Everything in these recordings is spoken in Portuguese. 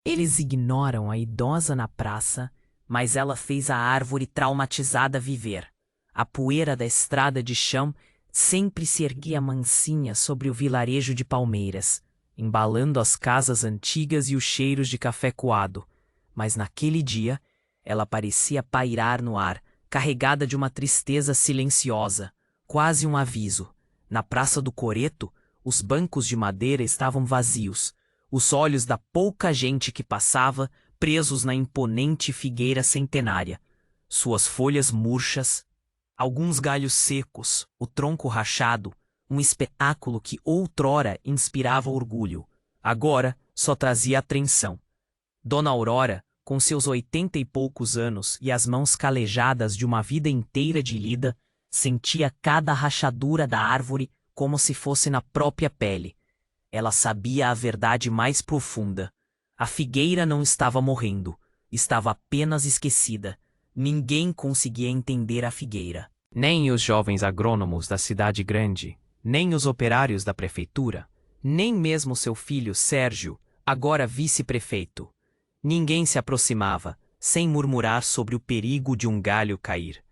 Eles ignoram a idosa na praça, mas ela fez a árvore traumatizada viver. A poeira da estrada de chão sempre se erguia mansinha sobre o vilarejo de Palmeiras, embalando as casas antigas e os cheiros de café coado. Mas naquele dia, ela parecia pairar no ar, carregada de uma tristeza silenciosa, quase um aviso. Na Praça do Coreto, os bancos de madeira estavam vazios, os olhos da pouca gente que passava presos na imponente figueira centenária. Suas folhas murchas, alguns galhos secos, o tronco rachado, um espetáculo que outrora inspirava orgulho, agora só trazia apreensão. Dona Aurora, com seus 80 e poucos anos e as mãos calejadas de uma vida inteira de lida, sentia cada rachadura da árvore como se fosse na própria pele. Ela sabia a verdade mais profunda. A figueira não estava morrendo, estava apenas esquecida. Ninguém conseguia entender a figueira. Nem os jovens agrônomos da cidade grande, nem os operários da prefeitura, nem mesmo seu filho Sérgio, agora vice-prefeito. Ninguém se aproximava, sem murmurar sobre o perigo de um galho cair.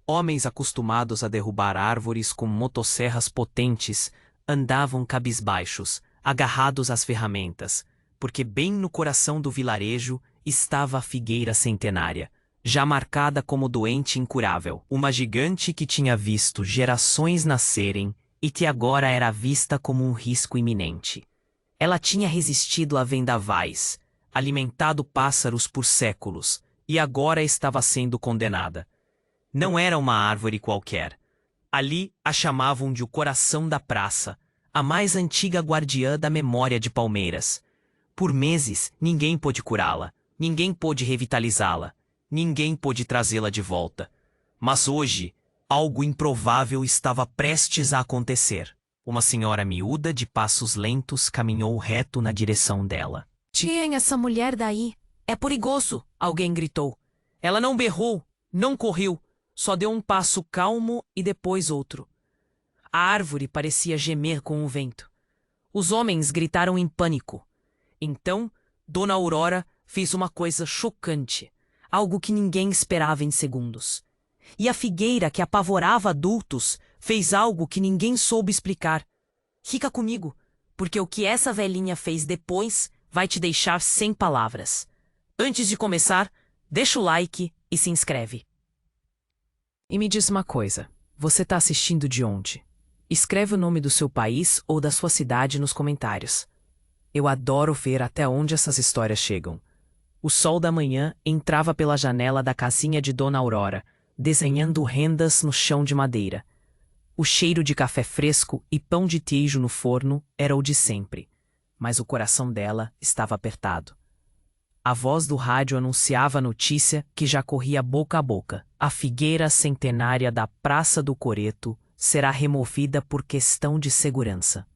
Homens acostumados a derrubar árvores com motosserras potentes andavam cabisbaixos, agarrados às ferramentas, porque bem no coração do vilarejo estava a figueira centenária, já marcada como doente incurável, uma gigante que tinha visto gerações nascerem e que agora era vista como um risco iminente. Ela tinha resistido a vendavais, alimentado pássaros por séculos, e agora estava sendo condenada. Não era uma árvore qualquer. Ali a chamavam de o coração da praça, a mais antiga guardiã da memória de Palmeiras. Por meses, ninguém pôde curá-la, ninguém pôde revitalizá-la, ninguém pôde trazê-la de volta. Mas hoje, algo improvável estava prestes a acontecer. Uma senhora miúda de passos lentos caminhou reto na direção dela. Tirem essa mulher daí. É perigoso, Alguém gritou. Ela não berrou, não correu, só deu um passo calmo e depois outro. A árvore parecia gemer com o vento. Os homens gritaram em pânico. Então, Dona Aurora fez uma coisa chocante, algo que ninguém esperava em segundos. E a figueira que apavorava adultos fez algo que ninguém soube explicar. Fica comigo, porque o que essa velhinha fez depois vai te deixar sem palavras. Antes de começar, deixa o like e se inscreve. E me diz uma coisa, você tá assistindo de onde? Escreve o nome do seu país ou da sua cidade nos comentários. Eu adoro ver até onde essas histórias chegam. O sol da manhã entrava pela janela da casinha de Dona Aurora, desenhando rendas no chão de madeira. O cheiro de café fresco e pão de queijo no forno era o de sempre, mas o coração dela estava apertado. A voz do rádio anunciava a notícia que já corria boca a boca. A figueira centenária da Praça do Coreto será removida por questão de segurança.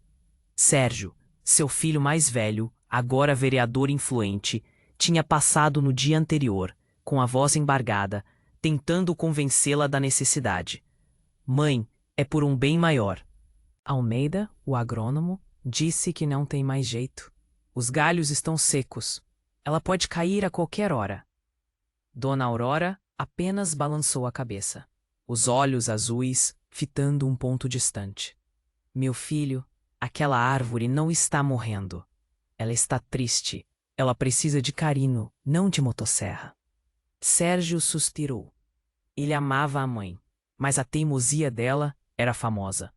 Sérgio, seu filho mais velho, agora vereador influente, tinha passado no dia anterior, com a voz embargada, tentando convencê-la da necessidade. Mãe, é por um bem maior. Almeida, o agrônomo, disse que não tem mais jeito. Os galhos estão secos. Ela pode cair a qualquer hora. Dona Aurora apenas balançou a cabeça, os olhos azuis fitando um ponto distante. Meu filho, aquela árvore não está morrendo. Ela está triste. Ela precisa de carinho, não de motosserra. Sérgio suspirou. Ele amava a mãe, mas a teimosia dela era famosa.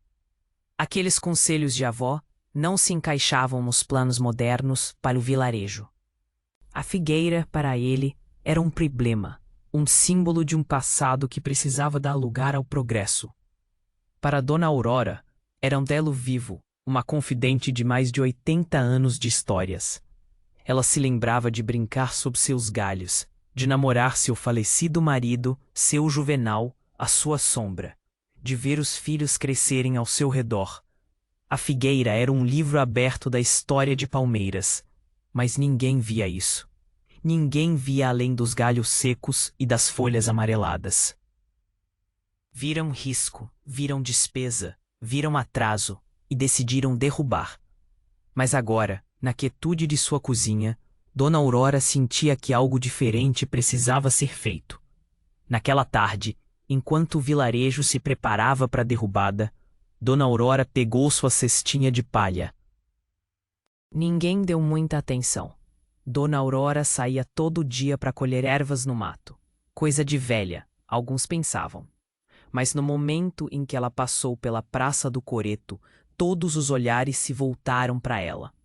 Aqueles conselhos de avó não se encaixavam nos planos modernos para o vilarejo. A figueira, para ele, era um problema, um símbolo de um passado que precisava dar lugar ao progresso. Para Dona Aurora, era um delo vivo, uma confidente de mais de 80 anos de histórias. Ela se lembrava de brincar sob seus galhos, de namorar seu falecido marido, seu Juvenal, a sua sombra, de ver os filhos crescerem ao seu redor. A figueira era um livro aberto da história de Palmeiras, mas ninguém via isso. Ninguém via além dos galhos secos e das folhas amareladas. Viram risco, viram despesa, viram atraso e decidiram derrubar. Mas agora, na quietude de sua cozinha, Dona Aurora sentia que algo diferente precisava ser feito. Naquela tarde, enquanto o vilarejo se preparava para a derrubada, Dona Aurora pegou sua cestinha de palha. Ninguém deu muita atenção. Dona Aurora saía todo dia para colher ervas no mato. Coisa de velha, alguns pensavam. Mas no momento em que ela passou pela Praça do Coreto, todos os olhares se voltaram para ela.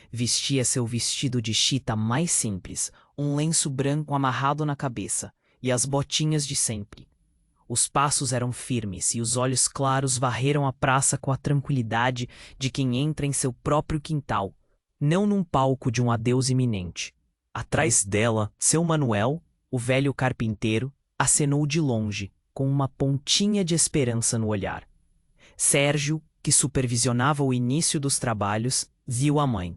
Vestia seu vestido de chita mais simples, um lenço branco amarrado na cabeça e as botinhas de sempre. Os passos eram firmes e os olhos claros varreram a praça com a tranquilidade de quem entra em seu próprio quintal, não num palco de um adeus iminente. Atrás dela, seu Manuel, o velho carpinteiro, acenou de longe, com uma pontinha de esperança no olhar. Sérgio, que supervisionava o início dos trabalhos, viu a mãe.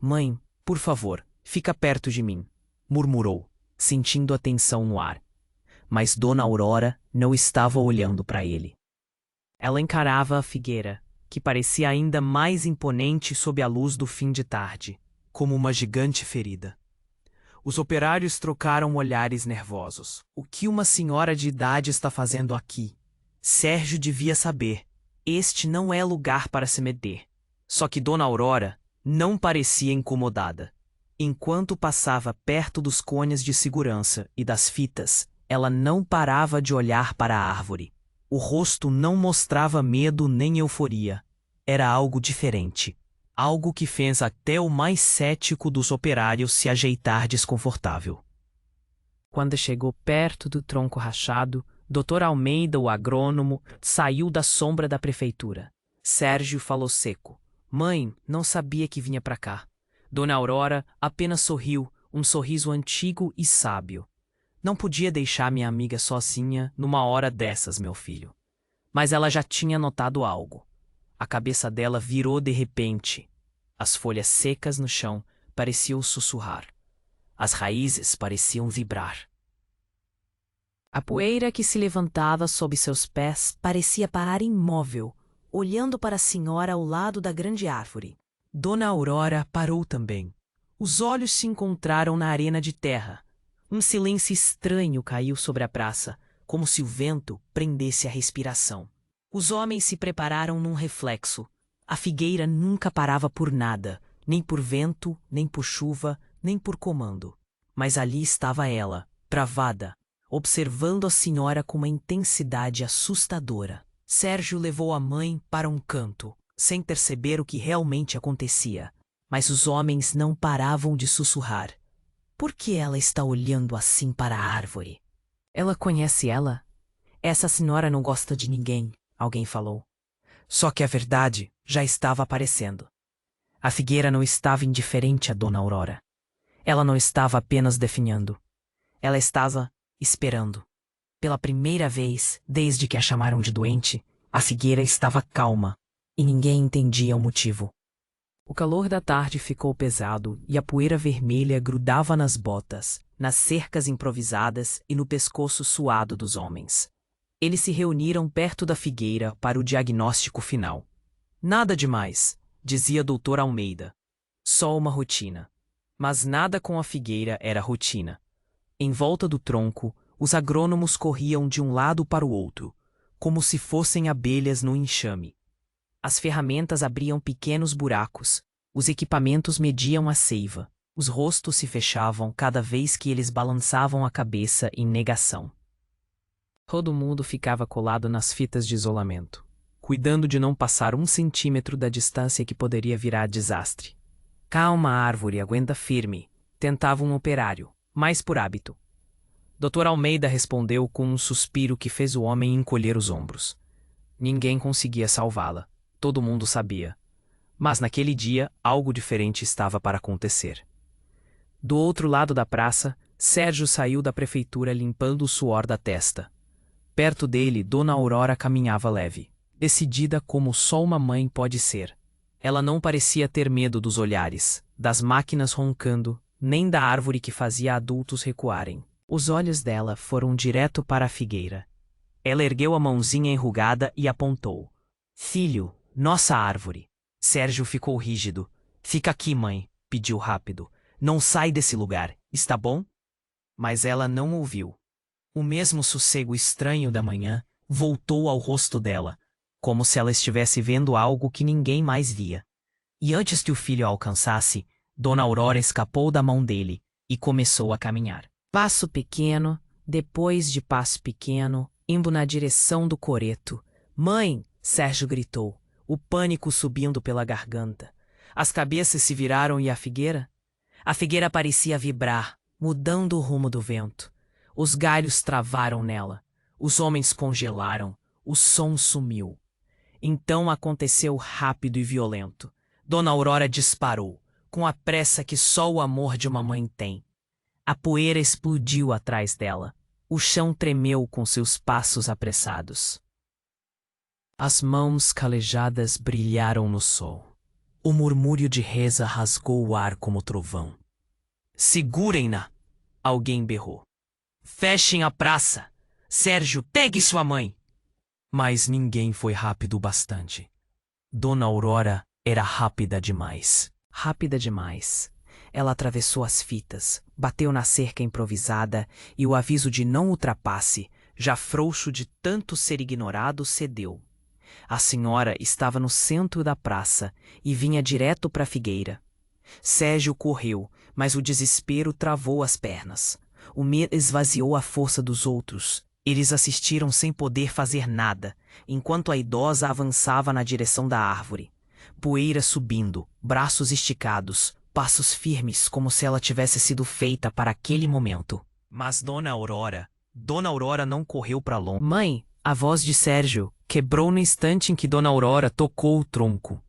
"Mãe, por favor, fica perto de mim", murmurou, sentindo a tensão no ar. Mas Dona Aurora não estava olhando para ele. Ela encarava a figueira, que parecia ainda mais imponente sob a luz do fim de tarde, como uma gigante ferida. Os operários trocaram olhares nervosos. "O que uma senhora de idade está fazendo aqui?" Sérgio devia saber. Este não é lugar para se meter. Só que Dona Aurora não parecia incomodada. Enquanto passava perto dos cones de segurança e das fitas, ela não parava de olhar para a árvore. O rosto não mostrava medo nem euforia. Era algo diferente. Algo que fez até o mais cético dos operários se ajeitar desconfortável. Quando chegou perto do tronco rachado, Dr. Almeida, o agrônomo, saiu da sombra da prefeitura. Sérgio falou seco. "Mãe, não sabia que vinha para cá." Dona Aurora apenas sorriu, um sorriso antigo e sábio. "Não podia deixar minha amiga sozinha numa hora dessas, meu filho." Mas ela já tinha notado algo. A cabeça dela virou de repente. As folhas secas no chão pareciam sussurrar. As raízes pareciam vibrar. A poeira que se levantava sob seus pés parecia parar imóvel, olhando para a senhora ao lado da grande árvore. Dona Aurora parou também. Os olhos se encontraram na arena de terra. Um silêncio estranho caiu sobre a praça, como se o vento prendesse a respiração. Os homens se prepararam num reflexo. A figueira nunca parava por nada, nem por vento, nem por chuva, nem por comando. Mas ali estava ela, travada, observando a senhora com uma intensidade assustadora. Sérgio levou a mãe para um canto, sem perceber o que realmente acontecia. Mas os homens não paravam de sussurrar. "Por que ela está olhando assim para a árvore?" "Ela conhece ela?" "Essa senhora não gosta de ninguém", alguém falou. Só que a verdade já estava aparecendo. A figueira não estava indiferente a Dona Aurora. Ela não estava apenas definhando. Ela estava esperando. Pela primeira vez, desde que a chamaram de doente, a figueira estava calma, e ninguém entendia o motivo. O calor da tarde ficou pesado e a poeira vermelha grudava nas botas, nas cercas improvisadas e no pescoço suado dos homens. Eles se reuniram perto da figueira para o diagnóstico final. "Nada demais", dizia Dr. Almeida. "Só uma rotina." Mas nada com a figueira era rotina. Em volta do tronco, os agrônomos corriam de um lado para o outro, como se fossem abelhas no enxame. As ferramentas abriam pequenos buracos, os equipamentos mediam a seiva, os rostos se fechavam cada vez que eles balançavam a cabeça em negação. Todo mundo ficava colado nas fitas de isolamento, cuidando de não passar 1 centímetro da distância que poderia virar desastre. "Calma, árvore, aguenta firme", tentava um operário, mais por hábito. Dr. Almeida respondeu com um suspiro que fez o homem encolher os ombros. Ninguém conseguia salvá-la, todo mundo sabia. Mas naquele dia, algo diferente estava para acontecer. Do outro lado da praça, Sérgio saiu da prefeitura limpando o suor da testa. Perto dele, Dona Aurora caminhava leve, decidida como só uma mãe pode ser. Ela não parecia ter medo dos olhares, das máquinas roncando, nem da árvore que fazia adultos recuarem. Os olhos dela foram direto para a figueira. Ela ergueu a mãozinha enrugada e apontou. "Filho, nossa árvore." Sérgio ficou rígido. "Fica aqui, mãe", pediu rápido. Não sai desse lugar, está bom? Mas ela não ouviu. O mesmo sossego estranho da manhã voltou ao rosto dela, como se ela estivesse vendo algo que ninguém mais via. E antes que o filho a alcançasse, Dona Aurora escapou da mão dele e começou a caminhar. Passo pequeno, depois de passo pequeno, indo na direção do coreto. Mãe! Sérgio gritou, o pânico subindo pela garganta. As cabeças se viraram e a figueira? A figueira parecia vibrar, mudando o rumo do vento. Os galhos travaram nela. Os homens congelaram. O som sumiu. Então aconteceu rápido e violento. Dona Aurora disparou, com a pressa que só o amor de uma mãe tem. A poeira explodiu atrás dela. O chão tremeu com seus passos apressados. As mãos calejadas brilharam no sol. O murmúrio de reza rasgou o ar como trovão. Segurem-na! Alguém berrou. Fechem a praça! Sérgio, pegue sua mãe! Mas ninguém foi rápido o bastante. Dona Aurora era rápida demais. Rápida demais. Ela atravessou as fitas, bateu na cerca improvisada e o aviso de não ultrapasse, já frouxo de tanto ser ignorado, cedeu. A senhora estava no centro da praça e vinha direto para a figueira. Sérgio correu, mas o desespero travou as pernas. O medo esvaziou a força dos outros. Eles assistiram sem poder fazer nada, enquanto a idosa avançava na direção da árvore. Poeira subindo, braços esticados, passos firmes como se ela tivesse sido feita para aquele momento. Mas Dona Aurora não correu para longe. Mãe! A voz de Sérgio quebrou no instante em que Dona Aurora tocou o tronco.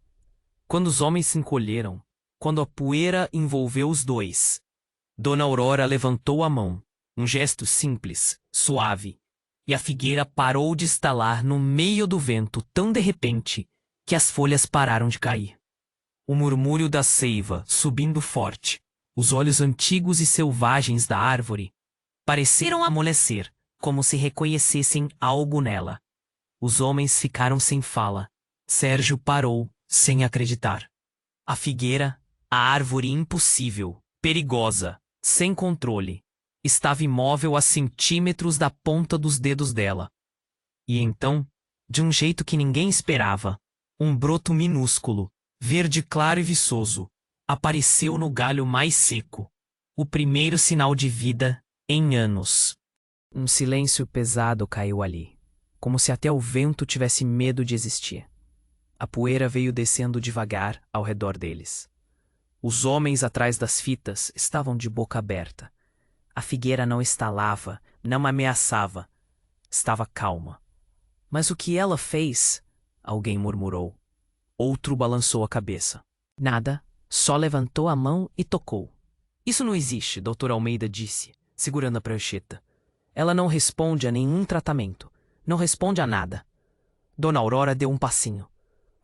Quando os homens se encolheram, quando a poeira envolveu os dois, Dona Aurora levantou a mão, um gesto simples, suave, e a figueira parou de estalar no meio do vento tão de repente que as folhas pararam de cair. O murmúrio da seiva subindo forte, os olhos antigos e selvagens da árvore pareceram amolecer, como se reconhecessem algo nela. Os homens ficaram sem fala. Sérgio parou, sem acreditar. A figueira, a árvore impossível, perigosa, sem controle, estava imóvel a centímetros da ponta dos dedos dela. E então, de um jeito que ninguém esperava, um broto minúsculo, verde claro e viçoso, apareceu no galho mais seco. O primeiro sinal de vida em anos. Um silêncio pesado caiu ali, como se até o vento tivesse medo de existir. A poeira veio descendo devagar ao redor deles. Os homens atrás das fitas estavam de boca aberta. A figueira não estalava, não ameaçava. Estava calma. Mas o que ela fez? Alguém murmurou. Outro balançou a cabeça. Nada, só levantou a mão e tocou. Isso não existe, Dr. Almeida disse, segurando a prancheta. Ela não responde a nenhum tratamento. Não responde a nada. Dona Aurora deu um passinho.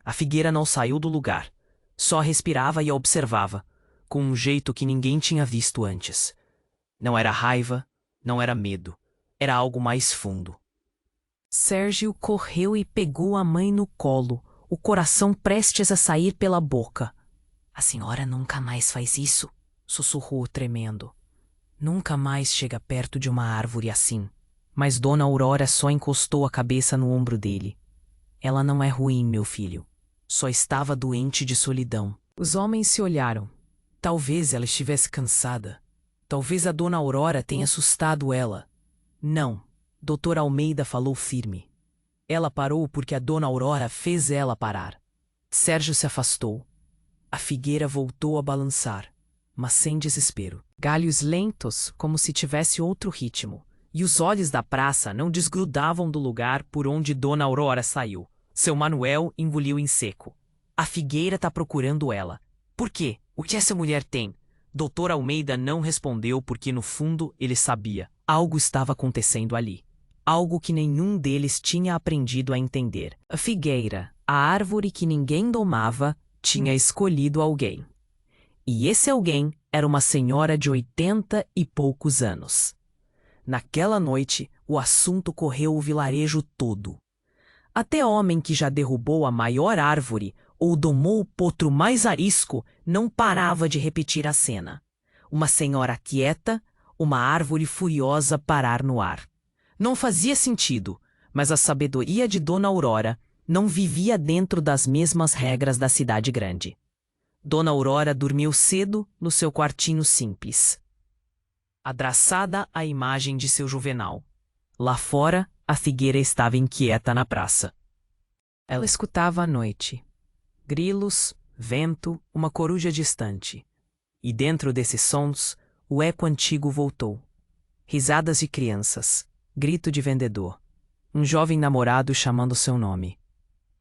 A figueira não saiu do lugar. Só respirava e a observava, com um jeito que ninguém tinha visto antes. Não era raiva, não era medo. Era algo mais fundo. Sérgio correu e pegou a mãe no colo, o coração prestes a sair pela boca. A senhora nunca mais faz isso, sussurrou tremendo. Nunca mais chega perto de uma árvore assim. Mas Dona Aurora só encostou a cabeça no ombro dele. Ela não é ruim, meu filho. Só estava doente de solidão. Os homens se olharam. Talvez ela estivesse cansada. Talvez a Dona Aurora tenha assustado ela. Não, Dr. Almeida falou firme. Ela parou porque a Dona Aurora fez ela parar. Sérgio se afastou. A figueira voltou a balançar, mas sem desespero. Galhos lentos, como se tivesse outro ritmo. E os olhos da praça não desgrudavam do lugar por onde Dona Aurora saiu. Seu Manuel engoliu em seco. A figueira tá procurando ela. Por quê? O que essa mulher tem? Dr. Almeida não respondeu porque, no fundo, ele sabia. Algo estava acontecendo ali. Algo que nenhum deles tinha aprendido a entender. A figueira, a árvore que ninguém domava, tinha escolhido alguém. E esse alguém era uma senhora de 80 e poucos anos. Naquela noite, o assunto correu o vilarejo todo. Até homem que já derrubou a maior árvore ou domou o potro mais arisco não parava de repetir a cena. uma senhora quieta, uma árvore furiosa parar no ar. Não fazia sentido, mas a sabedoria de Dona Aurora não vivia dentro das mesmas regras da cidade grande. Dona Aurora dormiu cedo no seu quartinho simples, abraçada à imagem de seu Juvenal. Lá fora, a figueira estava inquieta na praça. Ela escutava à noite grilos, vento, uma coruja distante. E dentro desses sons, o eco antigo voltou. Risadas de crianças, grito de vendedor, um jovem namorado chamando seu nome.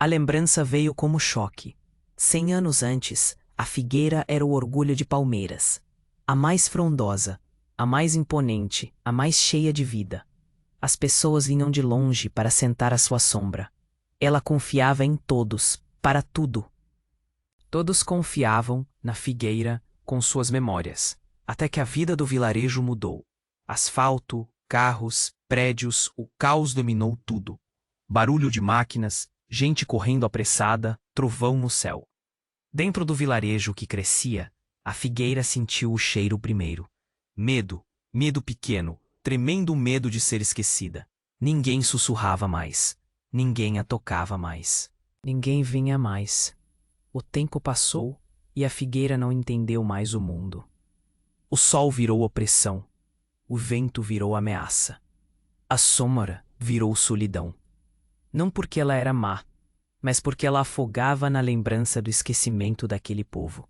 A lembrança veio como choque. 100 anos antes, a figueira era o orgulho de Palmeiras. A mais frondosa, a mais imponente, a mais cheia de vida. As pessoas vinham de longe para sentar à sua sombra. Ela confiava em todos, para tudo. Todos confiavam na figueira com suas memórias, até que a vida do vilarejo mudou. Asfalto, carros, prédios, o caos dominou tudo. Barulho de máquinas, gente correndo apressada, trovão no céu. Dentro do vilarejo que crescia, a figueira sentiu o cheiro primeiro. Medo, medo pequeno, tremendo medo de ser esquecida. Ninguém sussurrava mais. Ninguém a tocava mais. Ninguém vinha mais. O tempo passou e a figueira não entendeu mais o mundo. O sol virou opressão. O vento virou ameaça. A sombra virou solidão. Não porque ela era má, mas porque ela afogava na lembrança do esquecimento daquele povo.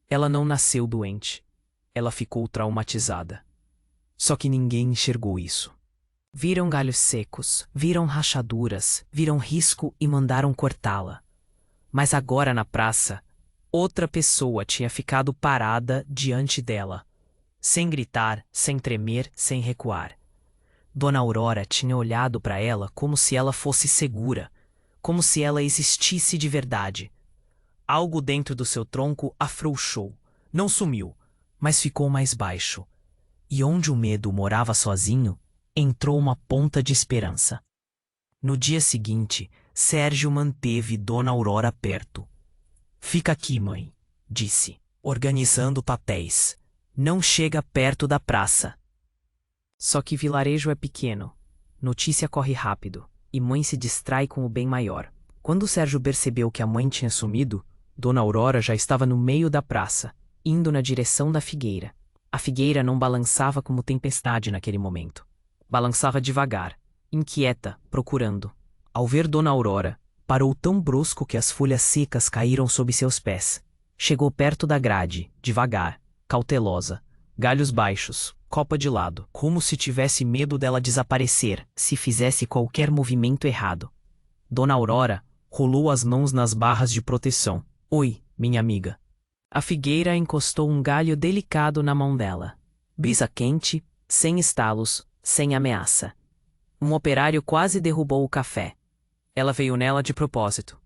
Ela não nasceu doente. Ela ficou traumatizada. Só que ninguém enxergou isso. Viram galhos secos, viram rachaduras, viram risco e mandaram cortá-la. Mas agora na praça, outra pessoa tinha ficado parada diante dela, sem gritar, sem tremer, sem recuar. Dona Aurora tinha olhado para ela como se ela fosse segura, como se ela existisse de verdade. Algo dentro do seu tronco afrouxou, não sumiu, mas ficou mais baixo. E onde o medo morava sozinho, entrou uma ponta de esperança. No dia seguinte, Sérgio manteve Dona Aurora perto. Fica aqui, mãe, disse, organizando papéis. Não chega perto da praça. Só que vilarejo é pequeno. Notícia corre rápido, e mãe se distrai com o bem maior. Quando Sérgio percebeu que a mãe tinha sumido, Dona Aurora já estava no meio da praça, indo na direção da figueira. A figueira não balançava como tempestade naquele momento. Balançava devagar, inquieta, procurando. Ao ver Dona Aurora, parou tão brusco que as folhas secas caíram sob seus pés. Chegou perto da grade, devagar, cautelosa. Galhos baixos, copa de lado, como se tivesse medo dela desaparecer se fizesse qualquer movimento errado. Dona Aurora rolou as mãos nas barras de proteção. Oi, minha amiga. A figueira encostou um galho delicado na mão dela. Brisa quente, sem estalos, sem ameaça. Um operário quase derrubou o café. Ela veio nela de propósito.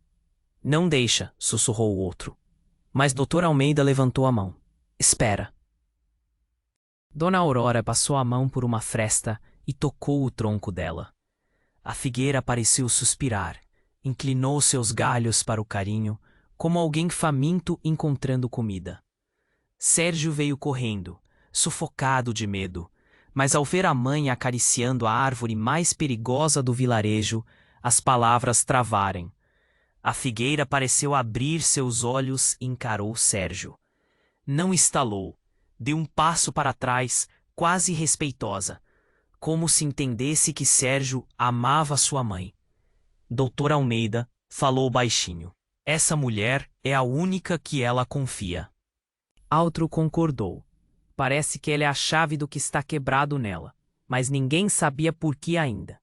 Não deixa, sussurrou o outro. Mas Dr. Almeida levantou a mão. Espera. Dona Aurora passou a mão por uma fresta e tocou o tronco dela. A figueira pareceu suspirar, inclinou seus galhos para o carinho, como alguém faminto encontrando comida. Sérgio veio correndo, sufocado de medo, mas ao ver a mãe acariciando a árvore mais perigosa do vilarejo, as palavras travarem. A figueira pareceu abrir seus olhos e encarou Sérgio. Não estalou, deu um passo para trás, quase respeitosa, como se entendesse que Sérgio amava sua mãe. Dr. Almeida falou baixinho. Essa mulher é a única que ela confia. Outro concordou. Parece que ela é a chave do que está quebrado nela, mas ninguém sabia por que ainda.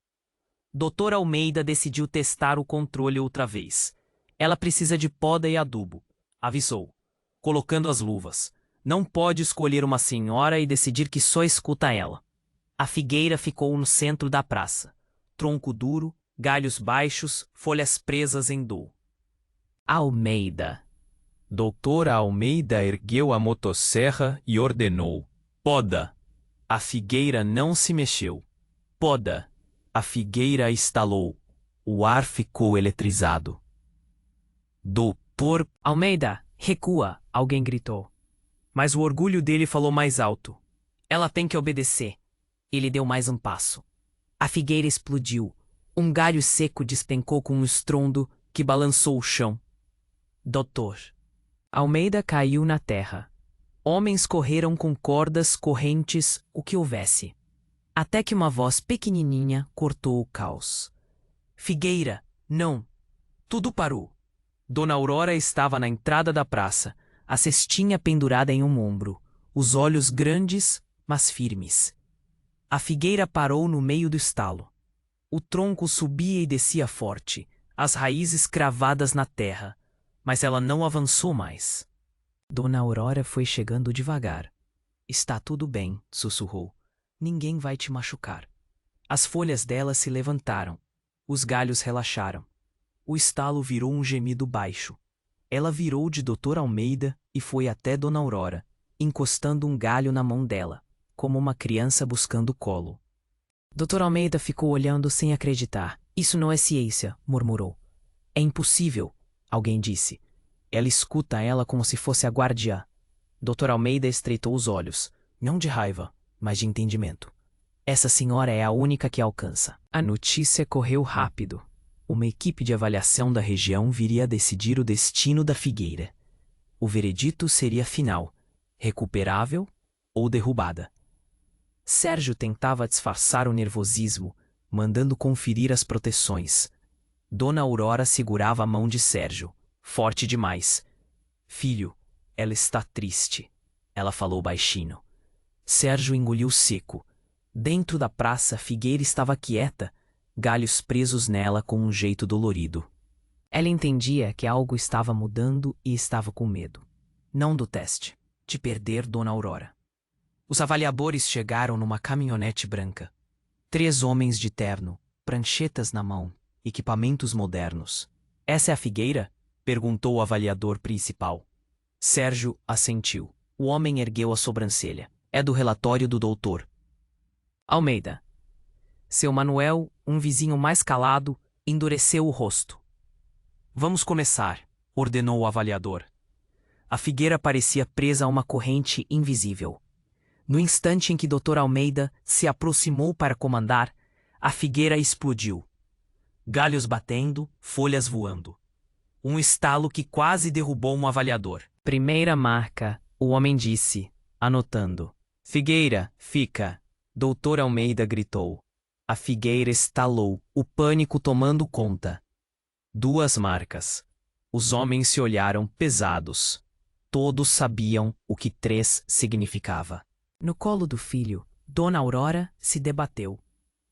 Dr. Almeida decidiu testar o controle outra vez. Ela precisa de poda e adubo, avisou, colocando as luvas. Não pode escolher uma senhora e decidir que só escuta ela. A figueira ficou no centro da praça. Tronco duro, galhos baixos, folhas presas em dor. Almeida. Doutora Almeida ergueu a motosserra e ordenou. Poda. A figueira não se mexeu. Poda. A figueira estalou. O ar ficou eletrizado. Doutor Almeida, recua, alguém gritou. Mas o orgulho dele falou mais alto. Ela tem que obedecer. Ele deu mais um passo. A figueira explodiu. Um galho seco despencou com um estrondo que balançou o chão. Doutor. Almeida caiu na terra. Homens correram com cordas, correntes, o que houvesse. Até que uma voz pequenininha cortou o caos. Figueira, não. Tudo parou. Dona Aurora estava na entrada da praça, a cestinha pendurada em um ombro, os olhos grandes, mas firmes. A figueira parou no meio do estalo. O tronco subia e descia forte, as raízes cravadas na terra, mas ela não avançou mais. Dona Aurora foi chegando devagar. Está tudo bem, sussurrou. Ninguém vai te machucar. As folhas dela se levantaram. Os galhos relaxaram. O estalo virou um gemido baixo. Ela virou de Dr. Almeida e foi até Dona Aurora, encostando um galho na mão dela, como uma criança buscando colo. Dr. Almeida ficou olhando sem acreditar. Isso não é ciência, murmurou. É impossível, alguém disse. Ela escuta ela como se fosse a guardiã. Dr. Almeida estreitou os olhos, não de raiva, mas de entendimento. Essa senhora é a única que alcança. A notícia correu rápido. Uma equipe de avaliação da região viria a decidir o destino da figueira. O veredito seria final, recuperável ou derrubada. Sérgio tentava disfarçar o nervosismo, mandando conferir as proteções. Dona Aurora segurava a mão de Sérgio, forte demais. Filho, ela está triste, ela falou baixinho. Sérgio engoliu seco. Dentro da praça, a figueira estava quieta, galhos presos nela com um jeito dolorido. Ela entendia que algo estava mudando e estava com medo. Não do teste, de perder Dona Aurora. Os avaliadores chegaram numa caminhonete branca. 3 homens de terno, pranchetas na mão, equipamentos modernos. Essa é a figueira? Perguntou o avaliador principal. Sérgio assentiu. O homem ergueu a sobrancelha. É do relatório do doutor Almeida. Seu Manuel, um vizinho mais calado, endureceu o rosto. Vamos começar, ordenou o avaliador. A figueira parecia presa a uma corrente invisível. No instante em que Dr. Almeida se aproximou para comandar, a figueira explodiu. Galhos batendo, folhas voando. Um estalo que quase derrubou um avaliador. Primeira marca, o homem disse, anotando. Figueira, fica. Dr. Almeida gritou. A figueira estalou, o pânico tomando conta. 2 marcas. Os homens se olharam pesados. Todos sabiam o que 3 significava. No colo do filho, Dona Aurora se debateu.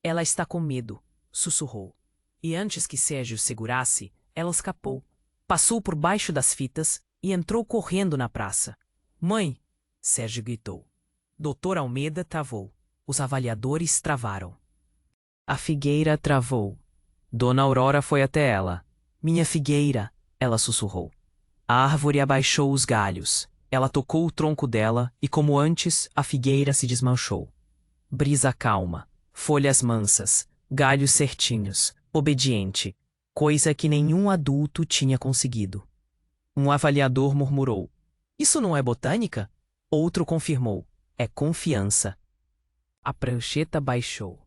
Ela está com medo, sussurrou. E antes que Sérgio segurasse, ela escapou. Passou por baixo das fitas e entrou correndo na praça. Mãe! Sérgio gritou. Dr. Almeida travou. Os avaliadores travaram. A figueira travou. Dona Aurora foi até ela. Minha figueira! Ela sussurrou. A árvore abaixou os galhos. Ela tocou o tronco dela e, como antes, a figueira se desmanchou. Brisa calma, folhas mansas, galhos certinhos, obediente, coisa que nenhum adulto tinha conseguido. Um avaliador murmurou. Isso não é botânica? Outro confirmou. É confiança. A prancheta baixou.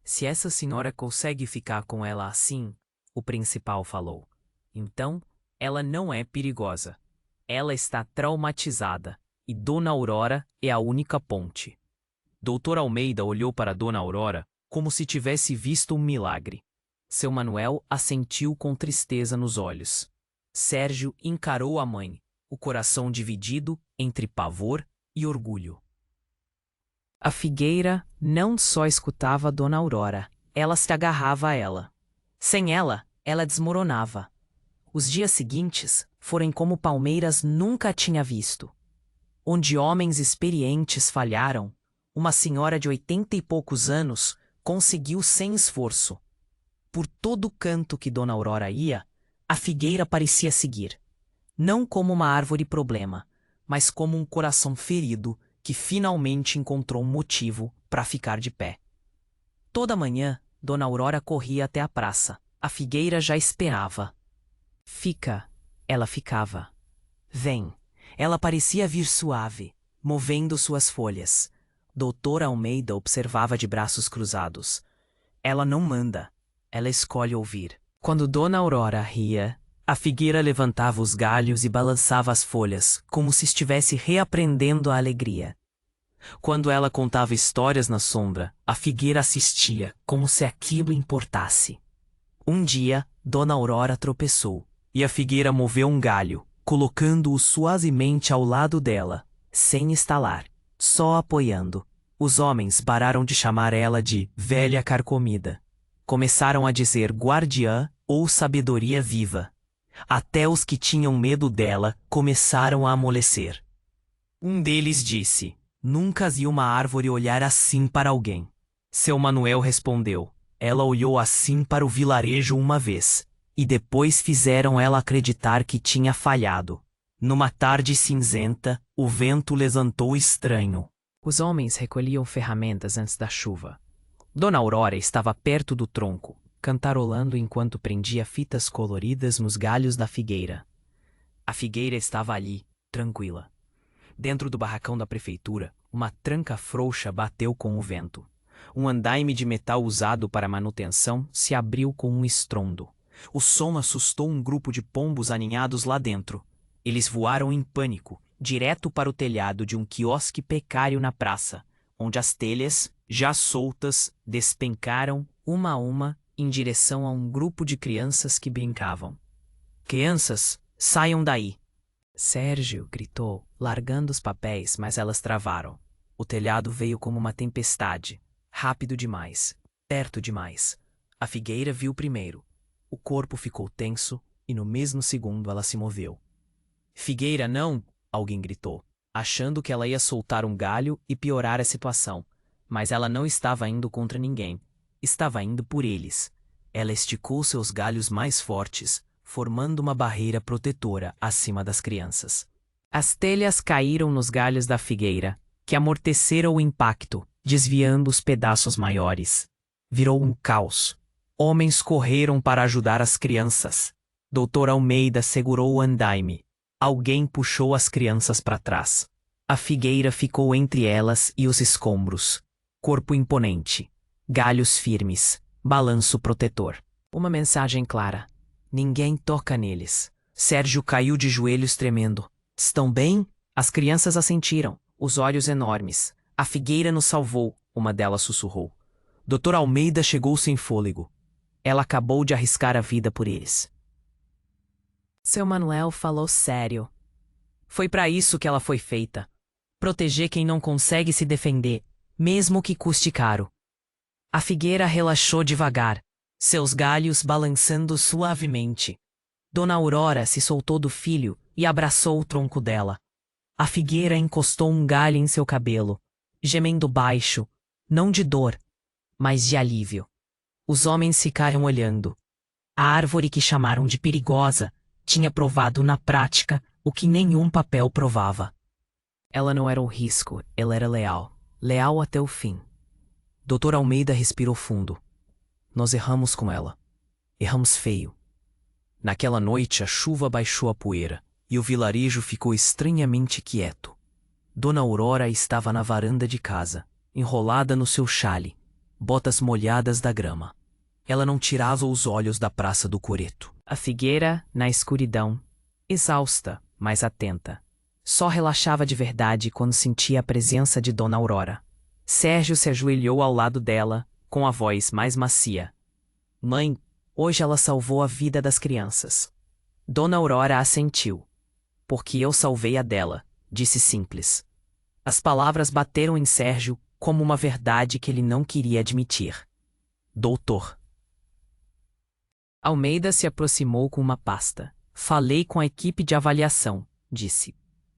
Se essa senhora consegue ficar com ela assim, o principal falou, então ela não é perigosa. Ela está traumatizada, e Dona Aurora é a única ponte. Dr. Almeida olhou para Dona Aurora como se tivesse visto um milagre. Seu Manuel assentiu com tristeza nos olhos. Sérgio encarou a mãe, o coração dividido entre pavor e orgulho. A figueira não só escutava Dona Aurora, ela se agarrava a ela. Sem ela, ela desmoronava. Os dias seguintes foram como Palmeiras nunca tinha visto. Onde homens experientes falharam, uma senhora de 80 e poucos anos conseguiu sem esforço. Por todo canto que Dona Aurora ia, a figueira parecia seguir. Não como uma árvore problema, mas como um coração ferido que finalmente encontrou um motivo para ficar de pé. Toda manhã, Dona Aurora corria até a praça. A figueira já esperava. Fica, ela ficava. Vem, ela parecia vir suave, movendo suas folhas. Doutor Almeida observava de braços cruzados. Ela não manda, ela escolhe ouvir. Quando Dona Aurora ria, a figueira levantava os galhos e balançava as folhas, como se estivesse reaprendendo a alegria. Quando ela contava histórias na sombra, a figueira assistia, como se aquilo importasse. Um dia, Dona Aurora tropeçou, e a figueira moveu um galho, colocando-o suavemente ao lado dela, sem estalar, só apoiando. Os homens pararam de chamar ela de velha carcomida. Começaram a dizer guardiã ou sabedoria viva. Até os que tinham medo dela começaram a amolecer. Um deles disse: nunca vi uma árvore olhar assim para alguém. Seu Manuel respondeu: ela olhou assim para o vilarejo uma vez, e depois fizeram ela acreditar que tinha falhado. Numa tarde cinzenta, o vento levantou estranho. Os homens recolhiam ferramentas antes da chuva. Dona Aurora estava perto do tronco, cantarolando enquanto prendia fitas coloridas nos galhos da figueira. A figueira estava ali, tranquila. Dentro do barracão da prefeitura, uma tranca frouxa bateu com o vento. Um andaime de metal usado para manutenção se abriu com um estrondo. O som assustou um grupo de pombos aninhados lá dentro. Eles voaram em pânico, direto para o telhado de um quiosque precário na praça, onde as telhas, já soltas, despencaram, uma a uma, em direção a um grupo de crianças que brincavam. Crianças, saiam daí! Sérgio gritou, largando os papéis, mas elas travaram. O telhado veio como uma tempestade, rápido demais, perto demais. A figueira viu primeiro. O corpo ficou tenso e no mesmo segundo ela se moveu. Figueira, não! Alguém gritou, achando que ela ia soltar um galho e piorar a situação. Mas ela não estava indo contra ninguém. Estava indo por eles. Ela esticou seus galhos mais fortes, formando uma barreira protetora acima das crianças. As telhas caíram nos galhos da figueira, que amorteceram o impacto, desviando os pedaços maiores. Virou um caos. Homens correram para ajudar as crianças. Doutor Almeida segurou o andaime. Alguém puxou as crianças para trás. A figueira ficou entre elas e os escombros. Corpo imponente. Galhos firmes. Balanço protetor. Uma mensagem clara. Ninguém toca neles. Sérgio caiu de joelhos tremendo. Estão bem? As crianças assentiram, os olhos enormes. A figueira nos salvou, uma delas sussurrou. Dr. Almeida chegou sem fôlego. Ela acabou de arriscar a vida por eles. Seu Manuel falou sério. Foi para isso que ela foi feita. Proteger quem não consegue se defender, mesmo que custe caro. A figueira relaxou devagar, seus galhos balançando suavemente. Dona Aurora se soltou do filho e abraçou o tronco dela. A figueira encostou um galho em seu cabelo, gemendo baixo, não de dor, mas de alívio. Os homens ficaram olhando. A árvore que chamaram de perigosa tinha provado na prática o que nenhum papel provava. Ela não era um risco, ela era leal. Leal até o fim. Dr. Almeida respirou fundo. Nós erramos com ela. Erramos feio. Naquela noite a chuva baixou a poeira e o vilarejo ficou estranhamente quieto. Dona Aurora estava na varanda de casa, enrolada no seu chale, botas molhadas da grama. Ela não tirava os olhos da Praça do Coreto. A figueira, na escuridão, exausta, mas atenta, só relaxava de verdade quando sentia a presença de Dona Aurora. Sérgio se ajoelhou ao lado dela, com a voz mais macia. Mãe, hoje ela salvou a vida das crianças. Dona Aurora assentiu. Porque eu salvei a dela, disse simples. As palavras bateram em Sérgio como uma verdade que ele não queria admitir. Doutor. Almeida se aproximou com uma pasta. Falei com a equipe de avaliação, disse.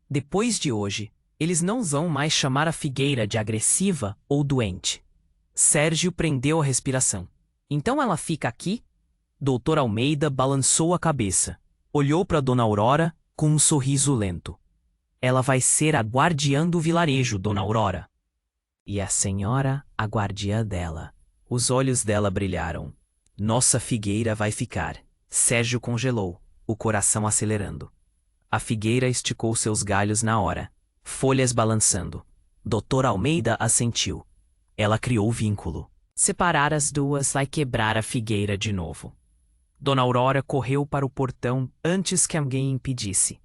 Depois de hoje, eles não vão mais chamar a figueira de agressiva ou doente. Sérgio prendeu a respiração. Então ela fica aqui? Doutor Almeida balançou a cabeça. Olhou para Dona Aurora com um sorriso lento. Ela vai ser a guardiã do vilarejo, Dona Aurora. E a senhora, a guardiã dela. Os olhos dela brilharam. Nossa figueira vai ficar. Sérgio congelou, o coração acelerando. A figueira esticou seus galhos na hora. folhas balançando. Doutor Almeida assentiu. Ela criou vínculo. Separar as duas vai quebrar a figueira de novo. Dona Aurora correu para o portão antes que alguém impedisse.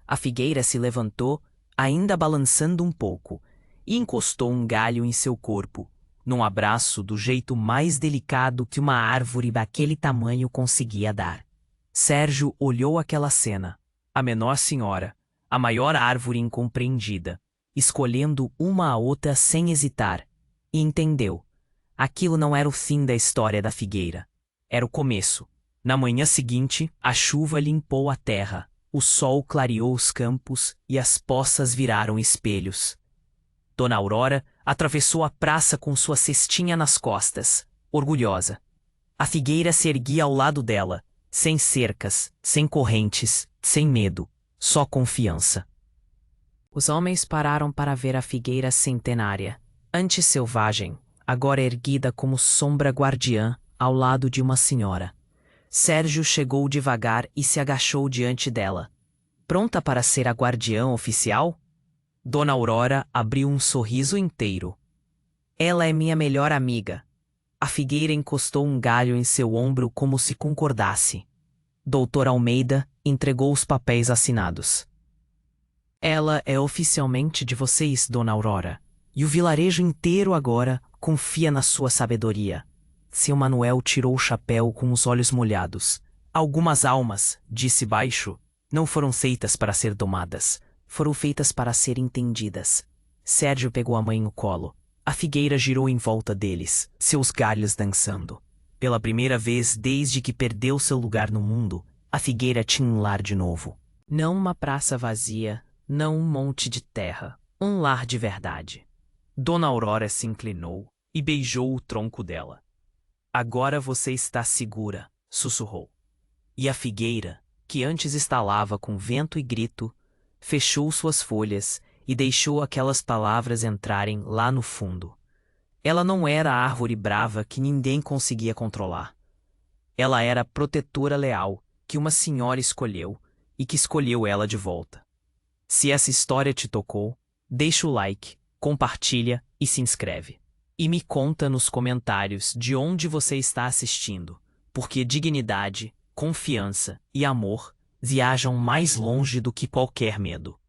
A figueira se levantou, ainda balançando um pouco, e encostou um galho em seu corpo, num abraço do jeito mais delicado que uma árvore daquele tamanho conseguia dar. Sérgio olhou aquela cena. A menor senhora, a maior árvore incompreendida, escolhendo uma a outra sem hesitar, e entendeu. Aquilo não era o fim da história da figueira. Era o começo. Na manhã seguinte, a chuva limpou a terra, o sol clareou os campos e as poças viraram espelhos. Dona Aurora atravessou a praça com sua cestinha nas costas, orgulhosa. A figueira se erguia ao lado dela, sem cercas, sem correntes, sem medo, só confiança. Os homens pararam para ver a figueira centenária, antes selvagem, agora erguida como sombra guardiã ao lado de uma senhora. Sérgio chegou devagar e se agachou diante dela. Pronta para ser a guardiã oficial? Dona Aurora abriu um sorriso inteiro. Ela é minha melhor amiga. A figueira encostou um galho em seu ombro como se concordasse. Doutor Almeida entregou os papéis assinados. Ela é oficialmente de vocês, Dona Aurora, e o vilarejo inteiro agora confia na sua sabedoria. Seu Manuel tirou o chapéu com os olhos molhados. Algumas almas, disse baixo, não foram feitas para ser domadas, foram feitas para ser entendidas. Sérgio pegou a mãe no colo. A figueira girou em volta deles, seus galhos dançando. Pela primeira vez desde que perdeu seu lugar no mundo, a figueira tinha um lar de novo. Não uma praça vazia, não um monte de terra, um lar de verdade. Dona Aurora se inclinou e beijou o tronco dela. Agora você está segura, sussurrou. E a figueira, que antes estalava com vento e grito, fechou suas folhas e deixou aquelas palavras entrarem lá no fundo. Ela não era a árvore brava que ninguém conseguia controlar. Ela era a protetora leal que uma senhora escolheu e que escolheu ela de volta. Se essa história te tocou, deixa o like, compartilha e se inscreve. E me conta nos comentários de onde você está assistindo, porque dignidade, confiança e amor viajam mais longe do que qualquer medo.